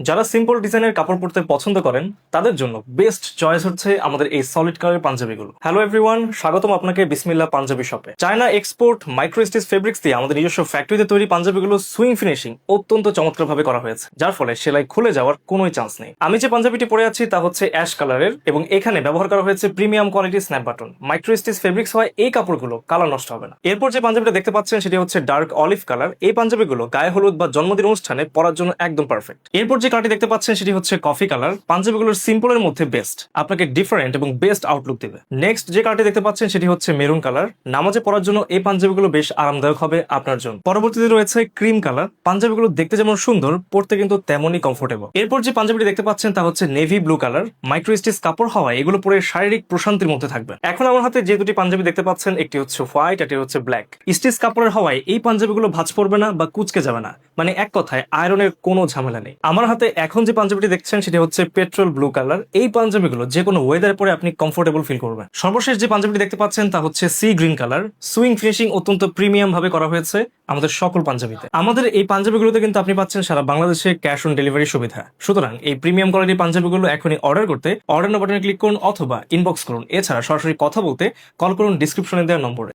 যারা সিম্পল ডিজাইনের কাপড় পরতে পছন্দ করেন তাদের জন্য বেস্ট চয়েস হচ্ছে আমাদের এই সলিড কালারের পাঞ্জাবিগুলো। হ্যালো এভরিওয়ান, স্বাগতম আপনাকে বিসমিল্লাহ পাঞ্জাবি শপে। China export micro stitch fabrics দিয়ে আমাদের নিজস্ব ফ্যাক্টরিতে তৈরি পাঞ্জাবিগুলো সুইং ফিনিশিং অত্যন্ত চমৎকার ভাবে করা হয়েছে, যার ফলে সেলাই খুলে যাওয়ার কোনোই চান্স নেই। আমি যে পাঞ্জাবিটি পরে আছি তা হচ্ছে অ্যাশ কালারের এবং এখানে ব্যবহার করা হয়েছে premium quality snap button. Micro stitch fabrics হয় এই কাপড়গুলো কালার নষ্ট হবে না। এরপর যে পাঞ্জাবিটা দেখতে পাচ্ছেন সেটি হচ্ছে ডার্ক অলিভ কালার। এই পাঞ্জাবিগুলো গায়ে হলুদ বা জন্মদিন অনুষ্ঠানে পরার জন্য একদম পারফেক্ট। এরপর যে কালারটি দেখতে পাচ্ছেন সেটি হচ্ছে কফি কালার। পাঞ্জাবিগুলোর সিম্পলের মধ্যে বেস্ট, আপনাকে ডিফারেন্ট এবং বেস্ট আউটলুক দেবে। নেক্সট যে কালারটি দেখতে পাচ্ছেন সেটি হচ্ছে মেরুন কালার। নামাজে পরার জন্য এই পাঞ্জাবিগুলো বেশ আরামদায়ক হবে আপনার জন্য। পরবর্তীতে রয়েছে ক্রিম কালার। পাঞ্জাবিগুলো দেখতে যেমন সুন্দর, পরতে কিন্তু তেমনই কমফোর্টেবল। এরপর যে পাঞ্জাবিটি দেখতে পাচ্ছেন তা হচ্ছে navy blue colour. Micro stitch কাপড় হওয়ায় এগুলো পরে শারীরিক প্রশান্তির মধ্যে থাকবে। এখন আমার হাতে যে দুটি পাঞ্জাবি দেখতে পাচ্ছেন, একটি হচ্ছে হোয়াইট, একটি হচ্ছে ব্ল্যাক। স্টিচ কাপড়ের হওয়ায় এই পাঞ্জাবিগুলো ভাঁজ পড়বে না বা কুচকে যাবে না, মানে এক কথায় আয়রনের কোনো ঝামেলা নেই। আমার হাতে এখন যে পাঞ্জাবিটি দেখছেন সেটি হচ্ছে পেট্রোল ব্লু কালার। এই পাঞ্জাবিগুলো যে কোনো ওয়েদারে পরে আপনি কমফোর্টেবল ফিল করবেন। সর্বশেষ যে পাঞ্জাবিটি দেখতে পাচ্ছেন তা হচ্ছে sea green colour. Swing finishing অত্যন্ত প্রিমিয়াম ভাবে করা হয়েছে আমাদের সকল পাঞ্জাবিতে। আমাদের এই পাঞ্জাবিগুলোতে কিন্তু আপনি পাচ্ছেন সারা বাংলাদেশে ক্যাশ অন ডেলিভারি সুবিধা। সুতরাং এই প্রিমিয়াম কোয়ালিটির পাঞ্জাবিগুলো এখনই অর্ডার করতে অর্ডার বাটনে ক্লিক করুন অথবা ইনবক্স করুন। এছাড়া সরাসরি কথা বলতে কল করুন ডিসক্রিপশনে দেওয়া নম্বরে।